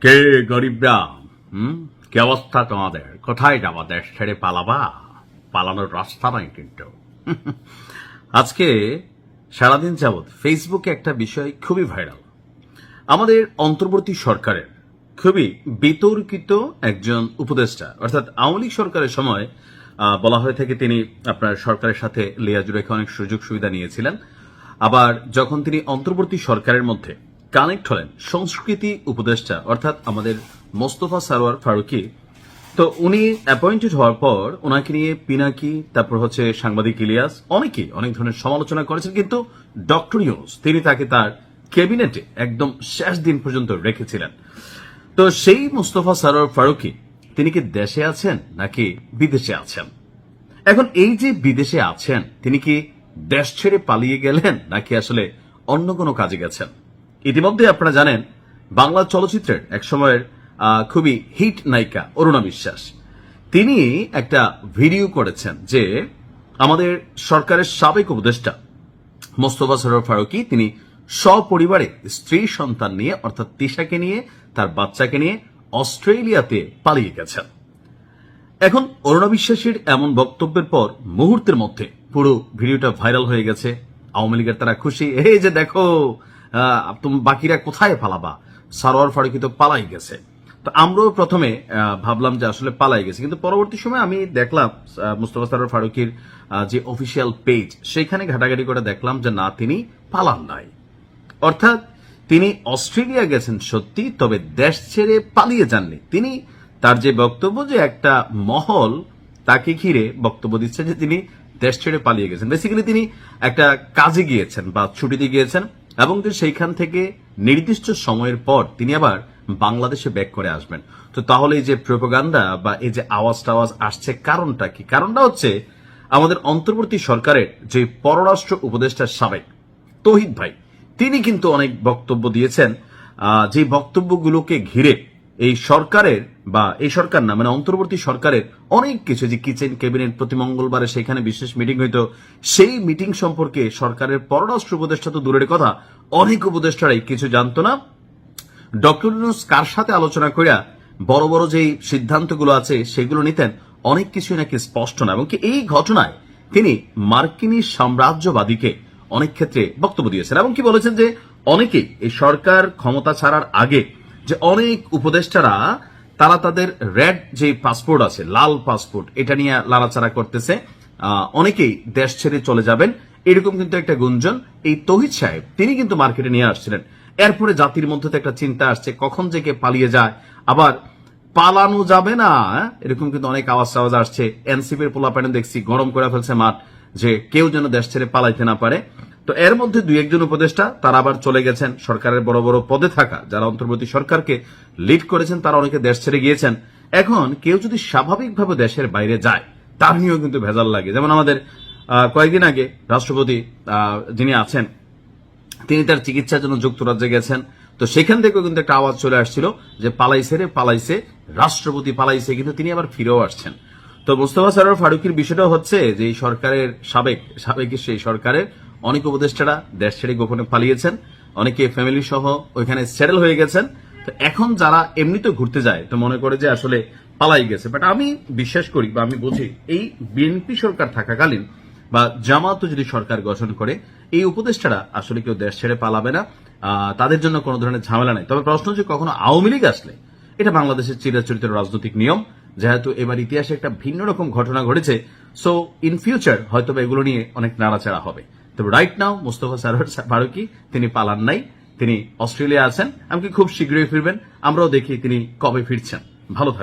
কে গরিবরা? কি অবস্থা তোমাদের? কোথায় যাবা? দেশ ছেড়ে পালাবা? পালানোর রাস্তা নাই কিন্তু। আজকে সারাদিন যাবৎ ফেসবুকে একটা বিষয় খুবই ভাইরাল। আমাদের অন্তর্বর্তী সরকারের খুবই বিতর্কিত একজন উপদেষ্টা, অর্থাৎ আওয়ামী লীগ সরকারের সময় বলা হয়ে থাকে তিনি আপনার সরকারের সাথে লিয়াজু রেখে অনেক সুযোগ সুবিধা নিয়েছিলেন। আবার যখন তিনি অন্তর্বর্তী সরকারের মধ্যে কানেক্ট হলেন সংস্কৃতি উপদেষ্টা অর্থাৎ আমাদের মোস্তফা সরোয়ার ফারুকী, তো উনি অ্যাপয়েন্টেড হওয়ার পর ওনাকে নিয়ে পিনাকি, তারপর হচ্ছে সাংবাদিক ইলিয়াস, অনেকেই অনেক ধরনের সমালোচনা করেছেন, কিন্তু ডক্টর ইউনূস তিনি তাকে তার ক্যাবিনেটে একদম শেষ দিন পর্যন্ত রেখেছিলেন। তো সেই মোস্তফা সরোয়ার ফারুকী তিনি কি দেশে আছেন নাকি বিদেশে আছেন? এখন এই যে বিদেশে আছেন তিনি কি দেশ ছেড়ে পালিয়ে গেলেন নাকি আসলে অন্য কোনো কাজে গেছেন? ইতিমধ্যে আপনারা জানেন বাংলা চলচ্চিত্রের এক সময়ের খুবই হিট নায়িকা অরুণা বিশ্বাস তিনি একটা ভিডিও করেছেন যে আমাদের সরকারের সাবেক উপদেষ্টা মোস্তফা সরোয়ার ফারুকী তিনি সপরিবারে স্ত্রী সন্তান নিয়ে অর্থাৎ তিশাকে নিয়ে তার বাচ্চাকে নিয়ে অস্ট্রেলিয়াতে পালিয়ে গেছেন। এখন অরুণা বিশ্বাসের এমন বক্তব্যের পর মুহূর্তের মধ্যে পুরো ভিডিওটা ভাইরাল হয়ে গেছে। আওয়ামী লীগের তারা খুশি, এই যে দেখো তুমি বাকিরা কোথায় পালাবা, সরোয়ার ফারুকী তো পালাই গেছে। তো আমরাও প্রথমে ভাবলাম যে আসলে পালাই গেছে, কিন্তু পরবর্তী সময় আমি দেখলাম মুস্তফা সরোয়ার ফারুকীর যে অফিসিয়াল পেজ সেখানে ঘাটাঘাটি করে দেখলাম যে না, তিনি পালান নাই। অর্থাৎ তিনি অস্ট্রেলিয়া গেছেন সত্যি, তবে দেশ ছেড়ে পালিয়ে যাননি। তিনি তার যে বক্তব্য যে একটা মহল তাকে ঘিরে বক্তব্য দিচ্ছে যে তিনি দেশ ছেড়ে পালিয়ে গেছেন, বেসিক্যালি তিনি একটা কাজে গিয়েছেন বা ছুটিতে গিয়েছেন এবং সেইখান থেকে নির্দিষ্ট সময়ের পর তিনি আবার বাংলাদেশে ব্যাক করে আসবেন। তো তাহলে এই যে প্রোপাগান্ডা বা এই যে আওয়াজ টাওয়াজ আসছে কারণটা কি? কারণটা হচ্ছে আমাদের অন্তর্বর্তী সরকারের যে পররাষ্ট্র উপদেষ্টা সাবেক তৌহিদ ভাই তিনি কিন্তু অনেক বক্তব্য দিয়েছেন, যে বক্তব্যগুলোকে ঘিরে এই সরকারের বা এই সরকার না মানে অন্তর্বর্তী সরকারের অনেক কিছু, যে কিচেন ক্যাবিনেট প্রতি মঙ্গলবারে সেখানে বিশেষ মিটিং হইতো, সেই মিটিং সম্পর্কে সরকারের পররাষ্ট্র উপদেষ্টা তো দূরের কথা অনেক উপদেষ্টারাই কিছু জানতো না। ডক্টর ইউনূস কার সাথে আলোচনা করিয়া বড় বড় যে সিদ্ধান্তগুলো আছে সেগুলো নিতেন অনেক কিছু নাকি স্পষ্ট না, এবং এই ঘটনায় তিনি মার্কিনী সাম্রাজ্যবাদীকে অনেক ক্ষেত্রে বক্তব্য দিয়েছেন এবং কি বলেছেন যে অনেকেই এই সরকার ক্ষমতা ছাড়ার আগে যে অনেক উপদেষ্টারা তারা তাদের রেড যে পাসপোর্ট আছে, লাল পাসপোর্ট, এটা নিয়ে লাড়াচাড়া করতেছে, অনেকেই দেশ ছেড়ে চলে যাবেন, এরকম কিন্তু একটা গুঞ্জন এই তৌহিদ সাহেব তিনি কিন্তু মার্কেটে নিয়ে আসছিলেন। এরপরে জাতির মধ্যে একটা চিন্তা আসছে কখন যে কে পালিয়ে যায়, আবার পালানো যাবে না, এরকম কিন্তু অনেক আওয়াজ টাওয়াজ আসছে। এনসিপির পোলাপাইন দেখছি গরম করে ফেলছে মাঠ, যে কেউ যেন দেশ ছেড়ে পালাইতে না পারে। তো এর মধ্যে দুই একজন উপদেষ্টা তারা আবার চলে গেছেন, সরকারের বড় বড় পদে থাকা যারা অন্তর্বর্তী সরকারকে লিড করেছেন তারা অনেকে দেশ ছেড়ে গিয়েছেন। এখন কেউ যদি স্বাভাবিকভাবে দেশের বাইরে যায় তার নিয়েও কিন্তু ভেজাল লাগে। যেমন আমাদের কয়েকদিন আগে রাষ্ট্রপতি যিনি আছেন তিনি তার চিকিৎসার জন্য যুক্তরাজ্যে গেছেন, তো সেখান থেকেও কিন্তু একটা আওয়াজ চলে আসছিল যে পালাইছে রে পালাইছে, রাষ্ট্রপতি পালাইছে, কিন্তু তিনি আবার ফিরেও আসছেন। তো মোস্তফা সরোয়ার ফারুকীর বিষয়টা হচ্ছে যে এই সরকারের সাবেক সেই সরকারের অনেক উপদেষ্টারা দেশ ছেড়ে গোপনে পালিয়েছেন, অনেকে ফ্যামিলি সহ ওইখানে সেটেল হয়ে গেছেন। তো এখন যারা এমনিতে ঘুরতে যায় তো মনে করে যে আসলে পালাই গেছে, বাট আমি বিশ্বাস করি বা আমি বুঝি এই বিএনপি সরকার থাকাকালীন বা জামাতও যদি সরকার গঠন করে এই উপদেষ্টারা আসলে কেউ দেশ ছেড়ে পালাবে না, তাদের জন্য কোনো ধরনের ঝামেলা নেই। তবে প্রশ্ন হচ্ছে কখনো আওয়ামী লীগ আসলে, এটা বাংলাদেশের চিরাচরিত রাজনৈতিক নিয়ম, যেহেতু এবার ইতিহাসে একটা ভিন্ন রকম ঘটনা ঘটেছে, সো ইন ফিউচার হয়তো এগুলো নিয়ে অনেক নাড়াচাড়া হবে। তবে রাইট নাও মোস্তফা সরোয়ার ফারুকী তিনি পালান নাই, তিনি অস্ট্রেলিয়া আছেন, এমনকি খুব শীঘ্রই ফিরবেন। আমরাও দেখি তিনি কবে ফিরছেন। ভালো থাকবেন।